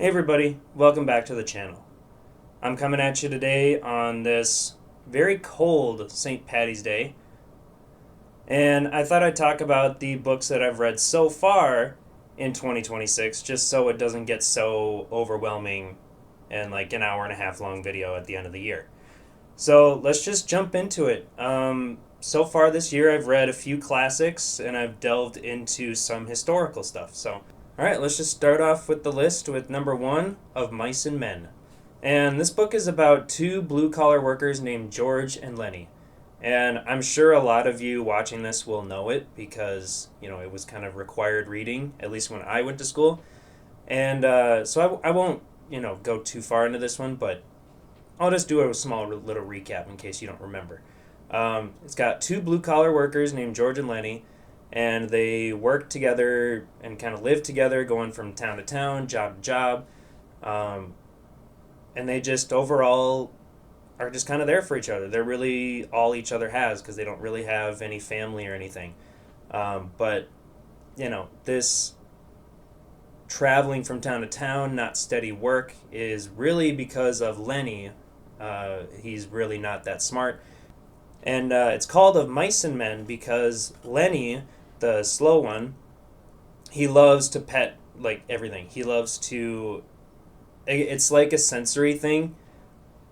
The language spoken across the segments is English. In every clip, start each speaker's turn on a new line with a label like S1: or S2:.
S1: Hey everybody, welcome back to the channel. I'm coming at you today on this very cold St. Patty's Day, and I thought I'd talk about the books that I've read so far in 2026, just so it doesn't get so overwhelming and like an hour and a half long video at the end of the year. So let's just jump into it. So far this year, I've read a few classics and I've delved into some historical stuff. All right, let's just start off with the list with number one of Mice and Men. And this book is about two blue collar workers named George and Lenny. And I'm sure a lot of you watching this will know it because, it was kind of required reading, at least when I went to school. And so I won't, go too far into this one, but I'll just do a small little recap in case you don't remember. It's got two blue collar workers named George and Lenny, and they work together and kind of live together, going from town to town, job to job. Um, and they just overall are just kind of there for each other. They're really all each other has because they don't really have any family or anything. But, this traveling from town to town, not steady work, is really because of Lenny. He's really not that smart. And it's called Of Mice and Men because Lenny, the slow one, he loves to pet like everything. He loves to. It's like a sensory thing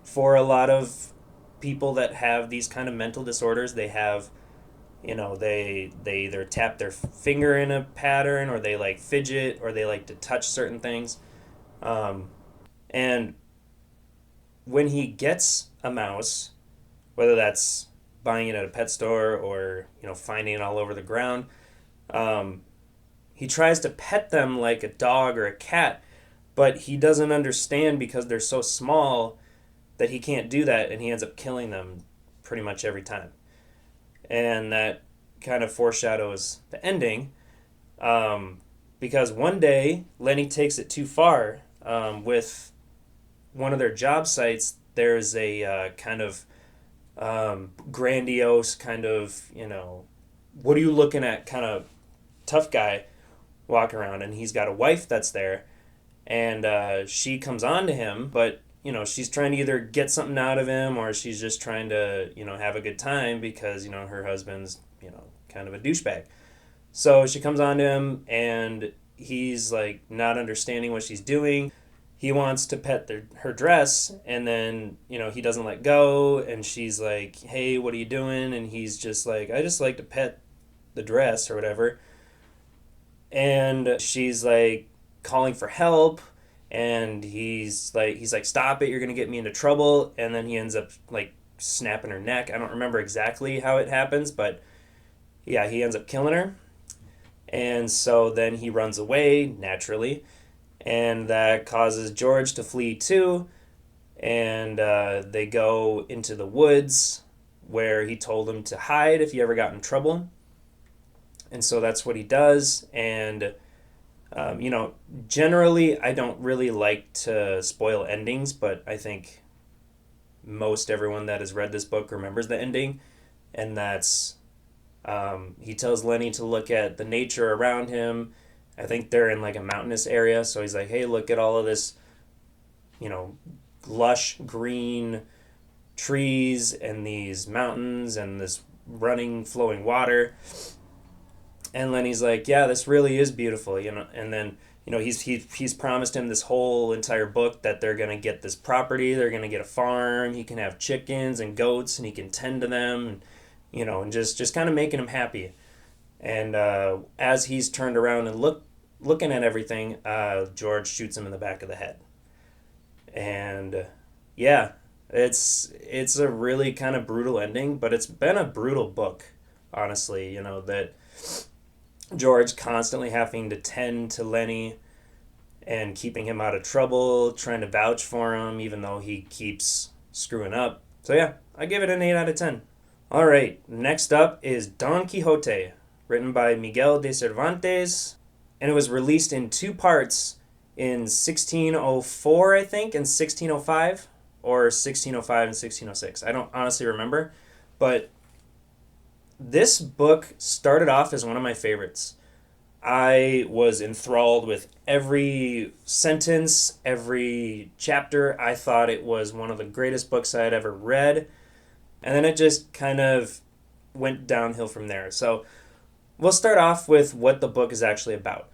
S1: for a lot of people that have these kind of mental disorders. They have, they either tap their finger in a pattern, or they like fidget, or they like to touch certain things. Um, and when he gets a mouse, whether that's buying it at a pet store or finding it all over the ground, um, he tries to pet them like a dog or a cat, but he doesn't understand because they're so small that he can't do that, and he ends up killing them pretty much every time. And that kind of foreshadows the ending, um, because one day Lenny takes it too far. With one of their job sites, there's a kind of grandiose kind of, what are you looking at kind of tough guy walking around, and he's got a wife that's there, and she comes on to him, but she's trying to either get something out of him, or she's just trying to have a good time because her husband's kind of a douchebag. So she comes on to him, and he's like not understanding what she's doing. He wants to pet her dress, and then he doesn't let go, and she's like, hey, what are you doing? And he's just like, I just like to pet the dress or whatever. And she's like calling for help, and he's like stop it, you're gonna get me into trouble. And then he ends up like snapping her neck. I don't remember exactly how it happens, but yeah, he ends up killing her. And so then he runs away naturally, and that causes George to flee too. And they go into the woods where he told them to hide if he ever got in trouble. And so that's what he does. And generally, I don't really like to spoil endings, but I think most everyone that has read this book remembers the ending. And that's he tells Lenny to look at the nature around him. I think they're in like a mountainous area, so he's like, hey, look at all of this, you know, lush green trees and these mountains and this running, flowing water. And Lenny's like, yeah, this really is beautiful, And then he's promised him this whole entire book that they're gonna get this property, they're gonna get a farm, he can have chickens and goats, and he can tend to them, and just kind of making him happy. And as he's turned around and looking at everything, George shoots him in the back of the head. And yeah, it's a really kind of brutal ending, but it's been a brutal book, honestly. That George constantly having to tend to Lenny and keeping him out of trouble, trying to vouch for him, even though he keeps screwing up. So yeah, I give it an 8 out of 10. All right, next up is Don Quixote, written by Miguel de Cervantes, and it was released in two parts in 1604, I think, and 1605, or 1605 and 1606. I don't honestly remember, but this book started off as one of my favorites. I was enthralled with every sentence, every chapter. I thought it was one of the greatest books I had ever read. And then it just kind of went downhill from there. So we'll start off with what the book is actually about.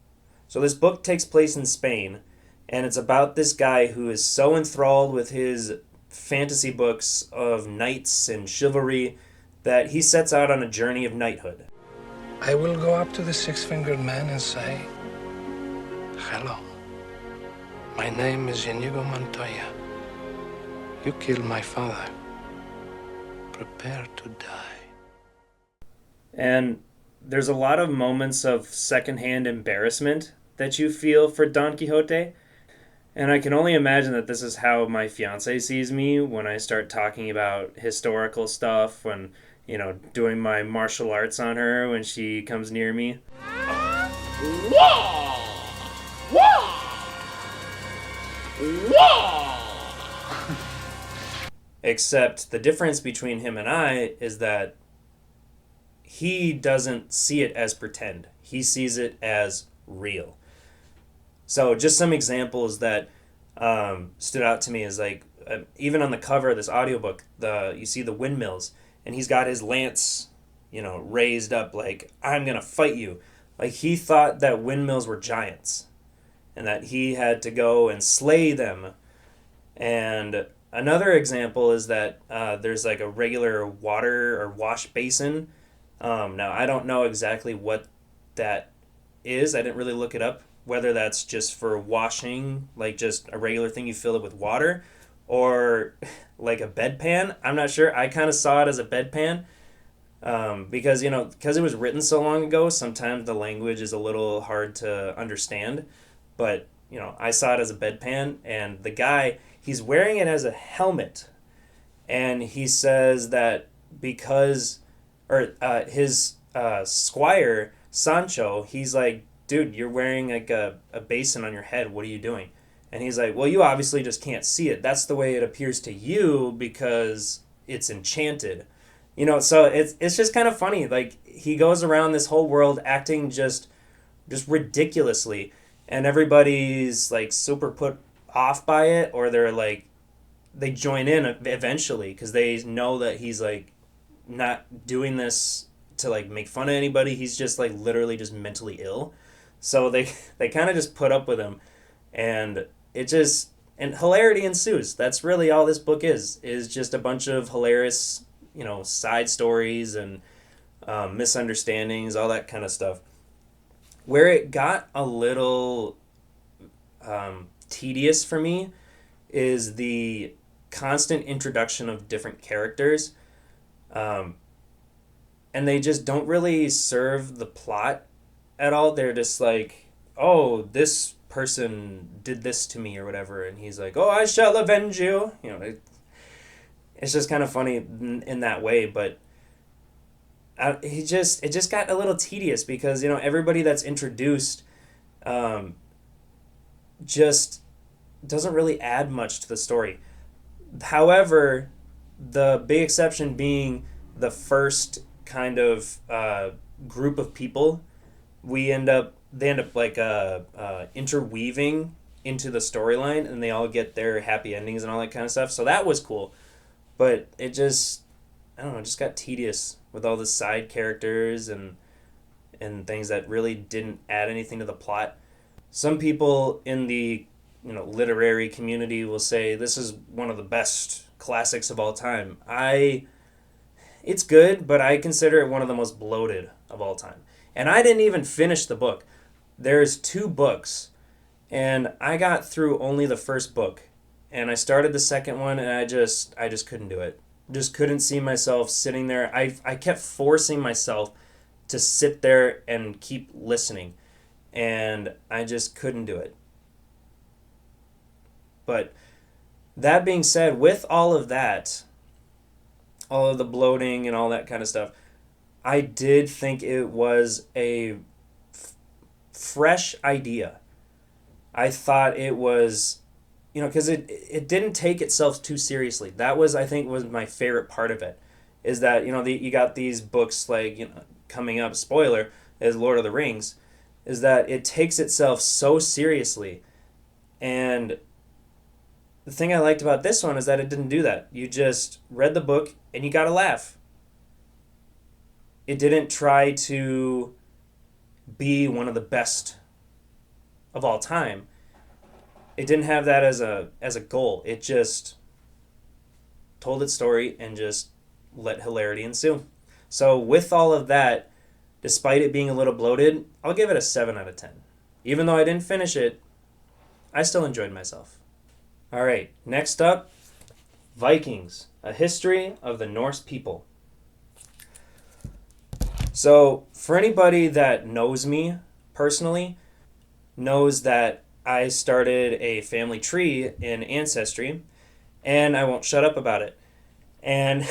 S1: So this book takes place in Spain, and it's about this guy who is so enthralled with his fantasy books of knights and chivalry that he sets out on a journey of knighthood.
S2: I will go up to the six-fingered man and say, "Hello. My name is Inigo Montoya. You killed my father. Prepare to die."
S1: And there's a lot of moments of secondhand embarrassment that you feel for Don Quixote. And I can only imagine that this is how my fiance sees me when I start talking about historical stuff, when, doing my martial arts on her when she comes near me. Except the difference between him and I is that he doesn't see it as pretend. He sees it as real. So just some examples that stood out to me is like, even on the cover of this audiobook, you see the windmills, and he's got his lance, raised up like, I'm going to fight you. Like, he thought that windmills were giants and that he had to go and slay them. And another example is that there's like a regular water or wash basin. Now, I don't know exactly what that is. I didn't really look it up, whether that's just for washing, like just a regular thing you fill it with water, or like a bedpan. I'm not sure. I kind of saw it as a bedpan because it was written so long ago, sometimes the language is a little hard to understand. But, I saw it as a bedpan, and the guy, he's wearing it as a helmet. And he says that because, his squire, Sancho, he's like, dude, you're wearing like a basin on your head. What are you doing? And he's like, well, you obviously just can't see it. That's the way it appears to you because it's enchanted. So it's just kind of funny. Like, he goes around this whole world acting just ridiculously, and everybody's like super put off by it, or they're like, they join in eventually because they know that he's like not doing this to like make fun of anybody. He's just like literally just mentally ill. So they kind of just put up with him, and and hilarity ensues. That's really all this book is just a bunch of hilarious, side stories and misunderstandings, all that kind of stuff. Where it got a little tedious for me is the constant introduction of different characters. And they just don't really serve the plot at all. They're just like, oh, this person did this to me or whatever, and he's like, oh, I shall avenge you. It's just kind of funny in that way, but it just got a little tedious because everybody that's introduced just doesn't really add much to the story. However, the big exception being the first kind of group of people, they end up like interweaving into the storyline, and they all get their happy endings and all that kind of stuff. So that was cool, but it just, I don't know, just got tedious with all the side characters and things that really didn't add anything to the plot. Some people in the literary community will say this is one of the best classics of all time. It's good, but I consider it one of the most bloated of all time. And I didn't even finish the book. There's 2 books, and I got through only the first book. And I started the second one, and I just couldn't do it. Just couldn't see myself sitting there. I kept forcing myself to sit there and keep listening, and I just couldn't do it. But that being said, with all of that, all of the bloating and all that kind of stuff, I did think it was a fresh idea. I thought it was, because it didn't take itself too seriously. That was, I think, was my favorite part of it, is that, you got these books like, coming up, spoiler, is Lord of the Rings, is that it takes itself so seriously. And the thing I liked about this one is that it didn't do that. You just read the book and you got to laugh. It didn't try to be one of the best of all time. It didn't have that as a goal. It just told its story and just let hilarity ensue. So with all of that, despite it being a little bloated, I'll give it a 7 out of 10. Even though I didn't finish it, I still enjoyed myself. All right, next up, Vikings, a history of the Norse people. So for anybody that knows me personally, knows that I started a family tree in Ancestry, and I won't shut up about it. And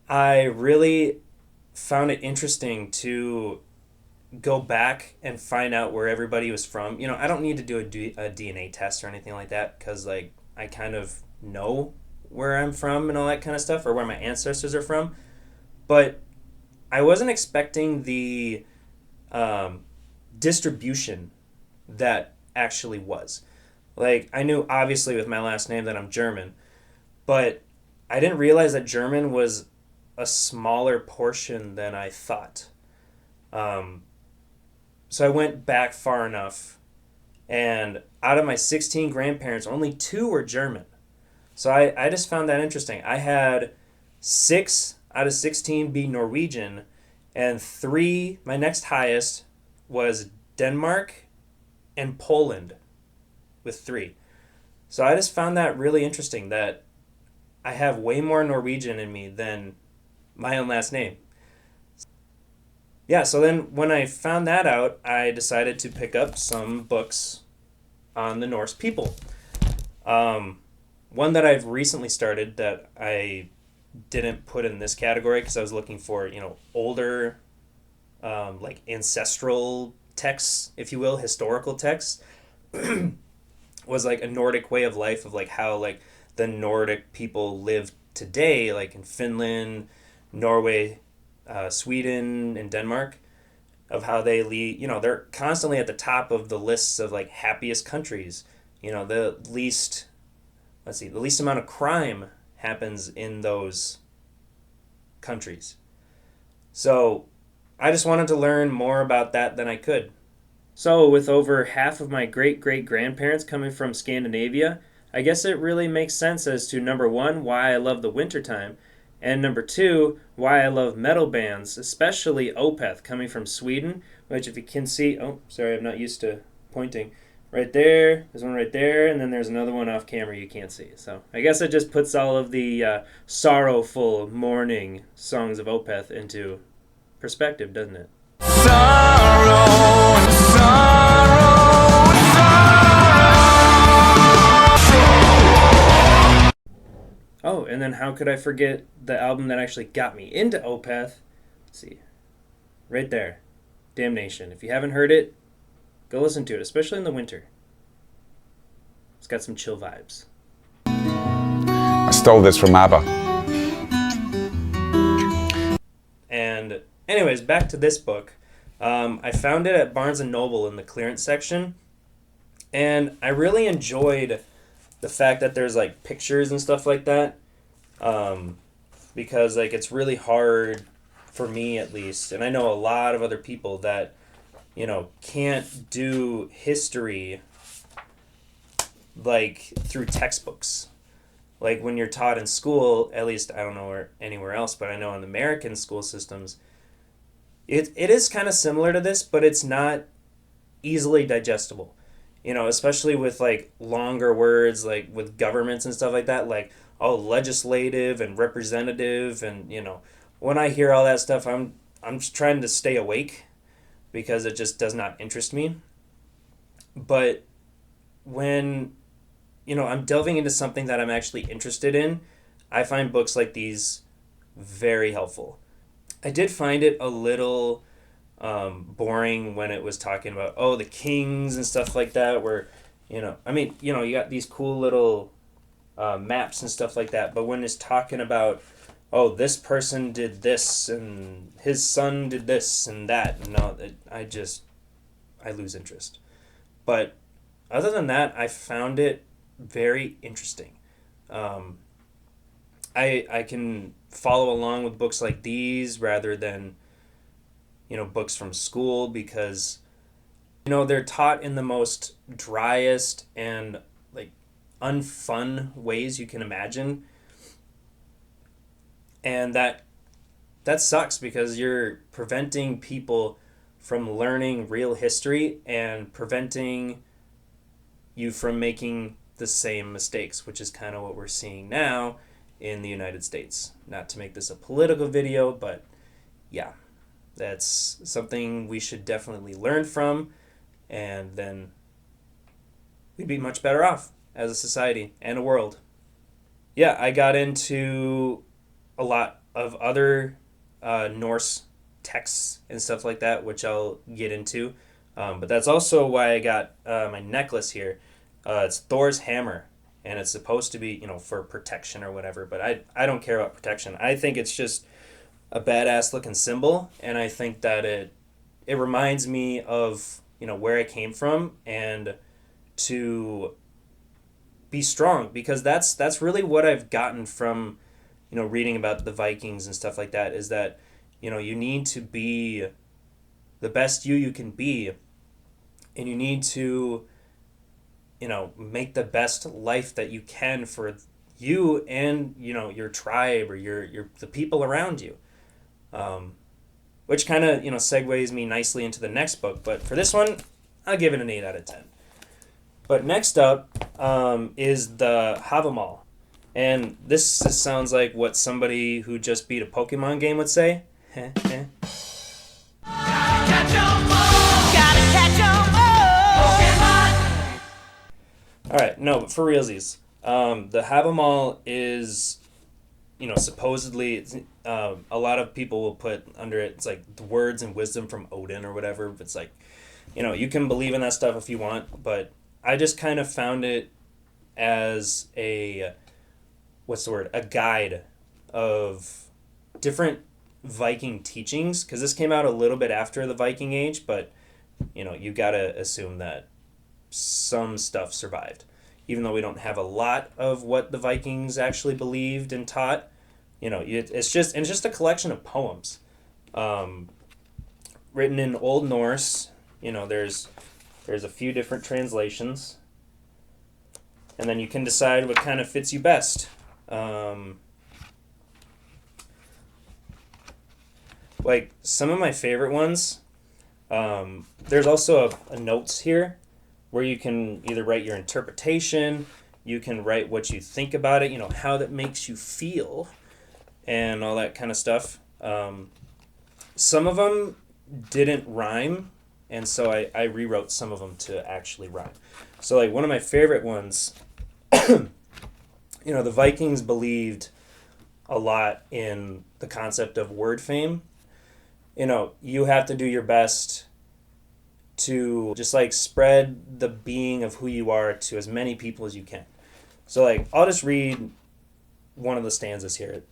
S1: I really found it interesting to go back and find out where everybody was from. You know, I don't need to do a DNA test or anything like that because, like, I kind of know where I'm from and all that kind of stuff, or where my ancestors are from. But I wasn't expecting the distribution that actually was. Like, I knew obviously with my last name that I'm German, but I didn't realize that German was a smaller portion than I thought. So I went back far enough, and out of my 16 grandparents, only 2 were German. So I just found that interesting. I had 6 out of 16 be Norwegian, and 3, my next highest, was Denmark and Poland with 3. So I just found that really interesting that I have way more Norwegian in me than my own last name. Yeah, so then when I found that out, I decided to pick up some books on the Norse people. One that I've recently started that I didn't put in this category because I was looking for, older, like ancestral texts, if you will, historical texts, was like a Nordic way of life of like how like the Nordic people live today, like in Finland, Norway, Sweden, and Denmark, of how they lead. They're constantly at the top of the lists of like happiest countries. The least amount of crime happens in those countries. So I just wanted to learn more about that than I could. So with over half of my great-great-grandparents coming from Scandinavia, I guess it really makes sense as to, number 1, why I love the wintertime, and number 2, why I love metal bands, especially Opeth coming from Sweden, which if you can see, I'm not used to pointing. Right there's one right there, and then there's another one off camera you can't see. So I guess it just puts all of the sorrowful, mourning songs of Opeth into perspective, doesn't it? Sorrow and sorrow and sorrow. Oh, and then how could I forget the album that actually got me into Opeth? Let's see. Right there. Damnation. If you haven't heard it, go listen to it, especially in the winter. It's got some chill vibes.
S3: I stole this from ABBA.
S1: And anyways, back to this book. I found it at Barnes & Noble in the clearance section. And I really enjoyed the fact that there's like pictures and stuff like that. Because like it's really hard for me at least. And I know a lot of other people that can't do history like through textbooks. Like when you're taught in school, at least I don't know where anywhere else, but I know in American school systems, it is kind of similar to this, but it's not easily digestible. Especially with like longer words, like with governments and stuff like that, like legislative and representative, and when I hear all that stuff, I'm just trying to stay awake because it just does not interest me. But when, I'm delving into something that I'm actually interested in, I find books like these very helpful. I did find it a little boring when it was talking about, the kings and stuff like that, where, you got these cool little maps and stuff like that, but when it's talking about, this person did this, and his son did this and that. No, I lose interest. But other than that, I found it very interesting. Um, I can follow along with books like these rather than, books from school, because they're taught in the most driest and like unfun ways you can imagine. And that sucks, because you're preventing people from learning real history and preventing you from making the same mistakes, which is kind of what we're seeing now in the United States. Not to make this a political video, but yeah, that's something we should definitely learn from, and then we'd be much better off as a society and a world. Yeah, I got into a lot of other Norse texts and stuff like that, which I'll get into. But that's also why I got my necklace here. It's Thor's hammer, and it's supposed to be, for protection or whatever, but I don't care about protection. I think it's just a badass looking symbol, and I think that it reminds me of, where I came from, and to be strong, because that's really what I've gotten from, reading about the Vikings and stuff like that, is that, you need to be the best you can be, and you need to, make the best life that you can for you and, your tribe, or your the people around you. Which kind of, segues me nicely into the next book. But for this one, I'll give it an 8 out of 10. But next up is the Havamal. And this sounds like what somebody who just beat a Pokemon game would say. Alright, no, but for realsies. The Havamal is, supposedly, a lot of people will put under it, it's like the words and wisdom from Odin or whatever. It's like, you can believe in that stuff if you want, but I just kind of found it as a guide of different Viking teachings, because this came out a little bit after the Viking Age, but, you gotta assume that some stuff survived. Even though we don't have a lot of what the Vikings actually believed and taught, it's just a collection of poems, written in Old Norse. There's a few different translations, and then you can decide what kind of fits you best. Like some of my favorite ones. There's also a notes here where you can either write your interpretation, you can write what you think about it, how that makes you feel, and all that kind of stuff. Some of them didn't rhyme, and so I rewrote some of them to actually rhyme. So like one of my favorite ones, the Vikings believed a lot in the concept of word fame. You have to do your best to just like spread the being of who you are to as many people as you can. So like I'll just read one of the stanzas here.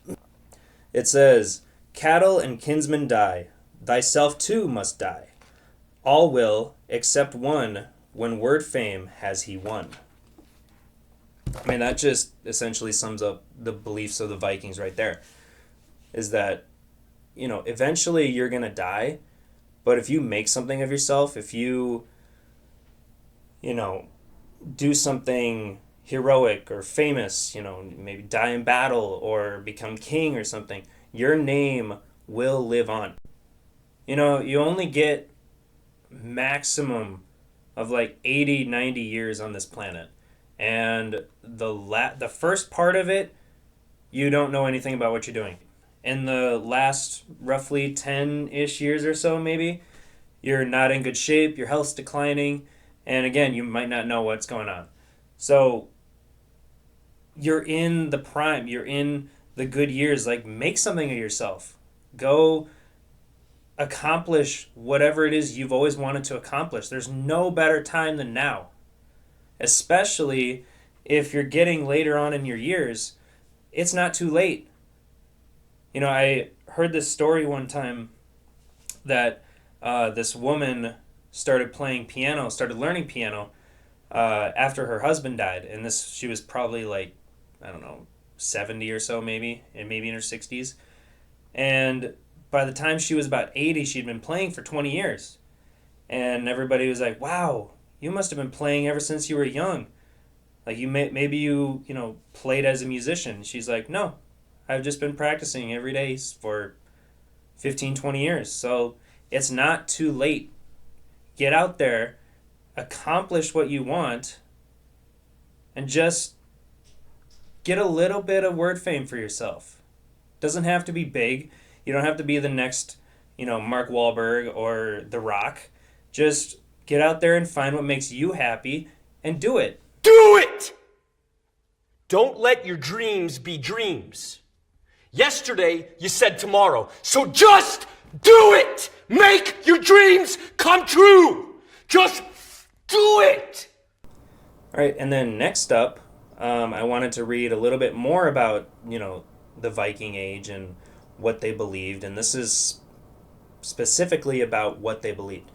S1: It says, "Cattle and kinsmen die, thyself too must die. All will, except one, when word fame has he won." I mean, that just essentially sums up the beliefs of the Vikings right there. Is that, eventually you're going to die, but if you make something of yourself, if you, do something heroic or famous, maybe die in battle or become king or something, your name will live on. You only get maximum of like 80, 90 years on this planet. And the first part of it, you don't know anything about what you're doing. In the last roughly 10-ish years or so, maybe, you're not in good shape, your health's declining, and again, you might not know what's going on. So you're in the prime, you're in the good years, like make something of yourself. Go accomplish whatever it is you've always wanted to accomplish. There's no better time than now. Especially if you're getting later on in your years, it's not too late. I heard this story one time that this woman started playing piano, started learning piano after her husband died, and she was probably like, I don't know, 70 or so maybe, and maybe in her 60s. And by the time she was about 80, she'd been playing for 20 years. And everybody was like, "Wow, you must have been playing ever since you were young. Like maybe you played as a musician." She's like, "No, I've just been practicing every day for 15, 20 years. So it's not too late. Get out there, accomplish what you want, and just get a little bit of word fame for yourself. Doesn't have to be big. You don't have to be the next, Mark Wahlberg or The Rock. Just get out there and find what makes you happy and do it."
S4: Do it! Don't let your dreams be dreams. Yesterday, you said tomorrow. So just do it! Make your dreams come true! Just do it!
S1: All right, and then next up, I wanted to read a little bit more about, the Viking Age and what they believed. And this is specifically about what they believed.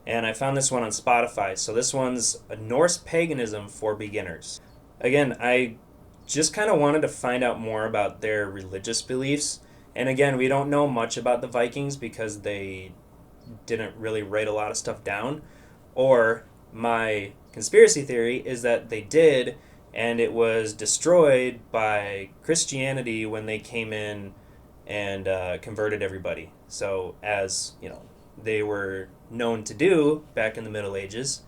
S1: And I found this one on Spotify. So this one's a Norse Paganism for Beginners. Again, I just kind of wanted to find out more about their religious beliefs. And again, we don't know much about the Vikings because they didn't really write a lot of stuff down. Or my conspiracy theory is that they did, and it was destroyed by Christianity when they came in and converted everybody. So as, they were known to do back in the Middle Ages,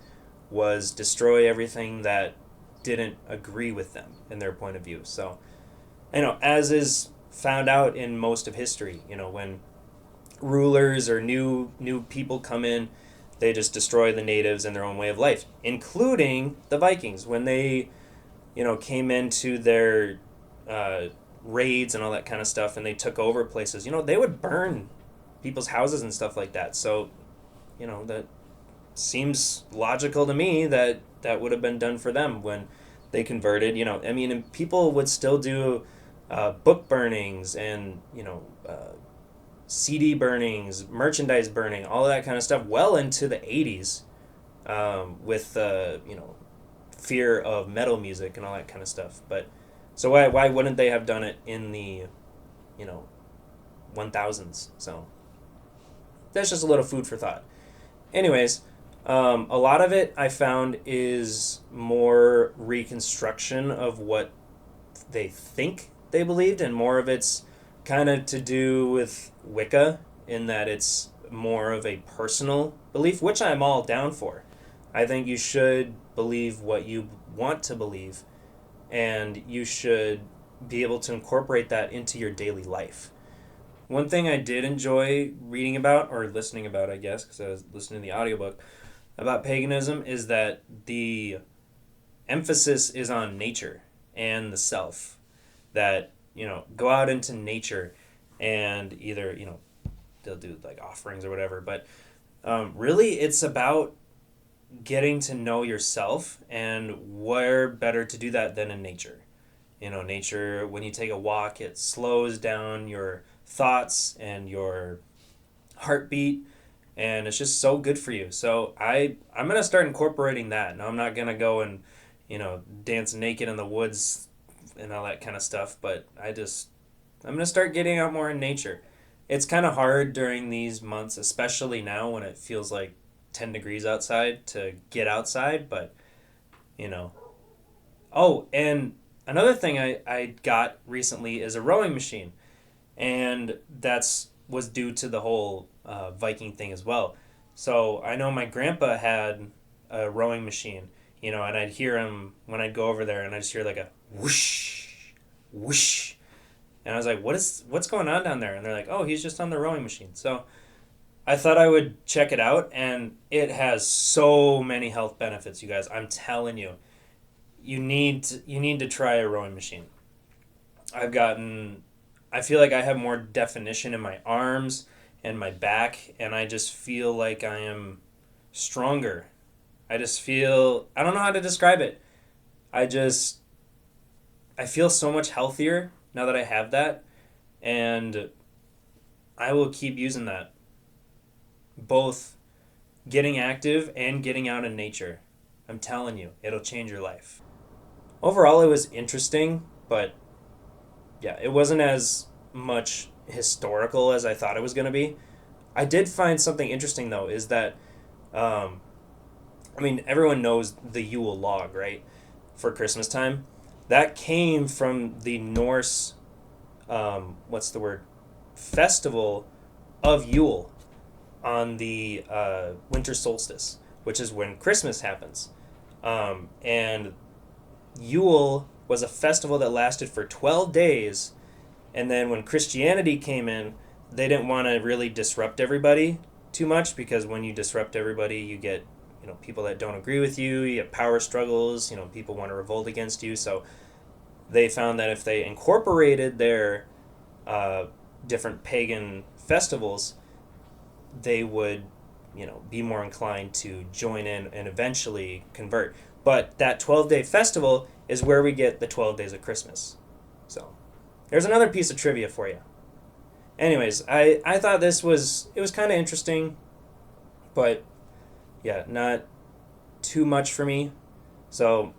S1: was destroy everything that didn't agree with them in their point of view. So, as is found out in most of history, when rulers or new people come in, they just destroy the natives and their own way of life, including the Vikings. When they, came into their raids and all that kind of stuff, and they took over places, they would burn people's houses and stuff like that. So, that seems logical to me that that would have been done for them when they converted. And people would still do book burnings and, CD burnings, merchandise burning, all of that kind of stuff well into the 80s with, fear of metal music and all that kind of stuff. But so why wouldn't they have done it in the, 1000s? So that's just a little food for thought. Anyways, a lot of it I found is more reconstruction of what they think they believed, and more of it's kind of to do with Wicca, in that it's more of a personal belief, which I'm all down for. I think you should believe what you want to believe, and you should be able to incorporate that into your daily life. One thing I did enjoy reading about, or listening about, I guess, because I was listening to the audiobook about paganism, is that the emphasis is on nature and the self. That, go out into nature and either, they'll do like offerings or whatever, but really it's about getting to know yourself, and where better to do that than in nature. Nature, when you take a walk, it slows down your thoughts and your heartbeat, and it's just so good for you. So I'm going to start incorporating that. Now, I'm not going to go and, dance naked in the woods and all that kind of stuff, but I'm going to start getting out more in nature. It's kind of hard during these months, especially now when it feels like 10 degrees outside, to get outside, but, Oh, and another thing I got recently is a rowing machine, and was due to the whole Viking thing as well. So I know my grandpa had a rowing machine, and I'd hear him when I'd go over there, and I just hear like a whoosh, whoosh. And I was like, what's going on down there? And they're like, oh, he's just on the rowing machine. So I thought I would check it out, and it has so many health benefits, you guys. I'm telling you, you need to try a rowing machine. I feel like I have more definition in my arms and my back, and I just feel like I am stronger. I don't know how to describe it. I feel so much healthier now that I have that, and I will keep using that, both getting active and getting out in nature. I'm telling you, it'll change your life. Overall, it was interesting, but yeah, it wasn't as much historical as I thought it was going to be. I did find something interesting, though, is that, everyone knows the Yule log, right? For Christmas time. That came from the Norse, festival of Yule on the winter solstice, which is when Christmas happens. And Yule was a festival that lasted for 12 days, and then when Christianity came in, they didn't want to really disrupt everybody too much, because when you disrupt everybody, you get, people that don't agree with you, you get power struggles, people want to revolt against you. So they found that if they incorporated their different pagan festivals, they would, be more inclined to join in and eventually convert. But that 12-day festival is where we get the 12 days of Christmas. So there's another piece of trivia for you. Anyways, I thought it was kind of interesting, but yeah, not too much for me. So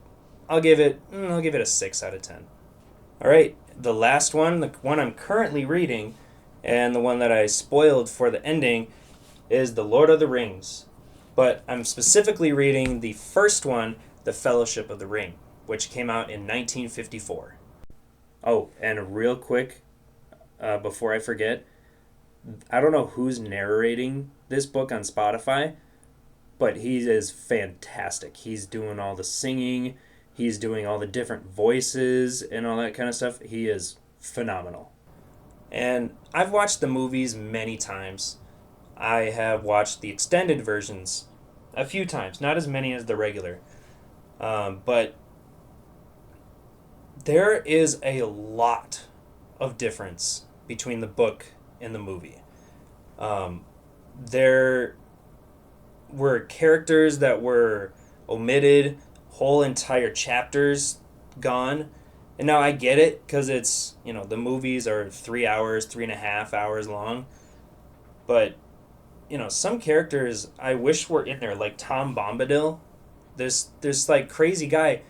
S1: I'll give it a 6 out of 10. All right, the last one, the one I'm currently reading, and the one that I spoiled for the ending, is The Lord of the Rings. But I'm specifically reading the first one, The Fellowship of the Ring, which came out in 1954. Oh, and real quick, before I forget, I don't know who's narrating this book on Spotify, but he is fantastic. He's doing all the singing, he's doing all the different voices and all that kind of stuff. He is phenomenal. And I've watched the movies many times. I have watched the extended versions a few times, not as many as the regular. But there is a lot of difference between the book and the movie. There were characters that were omitted, whole entire chapters gone. And now I get it, because it's, the movies are 3 hours, 3.5 hours long. But, some characters I wish were in there, like Tom Bombadil. There's like crazy guy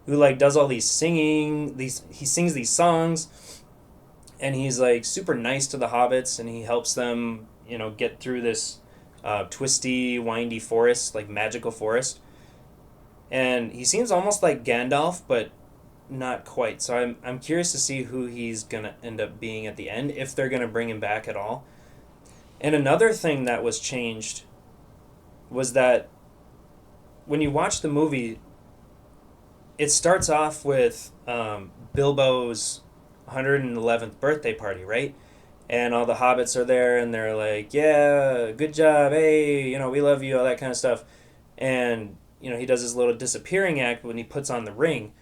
S1: who like does all these singing, he sings these songs, and he's like super nice to the hobbits, and he helps them, get through this twisty, windy forest, like magical forest. And he seems almost like Gandalf, but not quite. So I'm curious to see who he's gonna end up being at the end, if they're gonna bring him back at all. And another thing that was changed was that when you watch the movie, it starts off with Bilbo's 111th birthday party, right? And all the hobbits are there, and they're like, yeah, good job, hey, we love you, all that kind of stuff. And, he does his little disappearing act when he puts on the ring.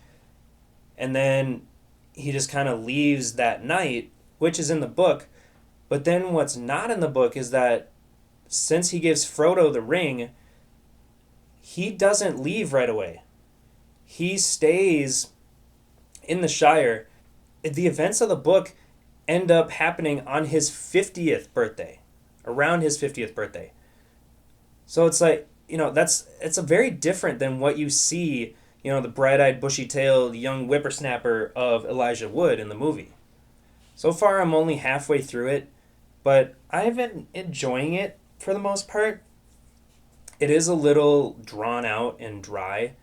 S1: And then he just kind of leaves that night, which is in the book. But then what's not in the book is that since he gives Frodo the ring, he doesn't leave right away. He stays in the Shire. The events of the book end up happening on his 50th birthday, around his 50th birthday. So it's like, it's a very different than what you see, the bright-eyed, bushy-tailed young whippersnapper of Elijah Wood in the movie. So far, I'm only halfway through it, but I've been enjoying it for the most part. It is a little drawn out and dry,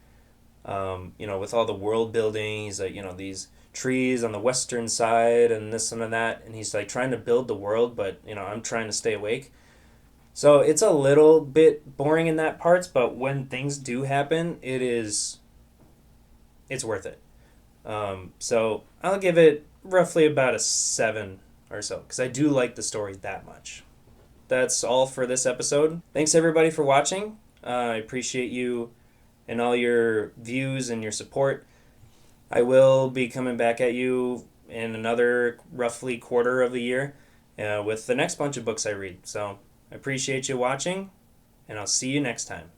S1: with all the world building. He's like, these trees on the western side and this and that, and he's like trying to build the world, but I'm trying to stay awake. So it's a little bit boring in that parts, but when things do happen, it's worth it. So I'll give it roughly about a 7 or so, because I do like the story that much. That's all for this episode. Thanks everybody for watching. I appreciate you and all your views and your support. I will be coming back at you in another roughly quarter of the year with the next bunch of books I read. So I appreciate you watching, and I'll see you next time.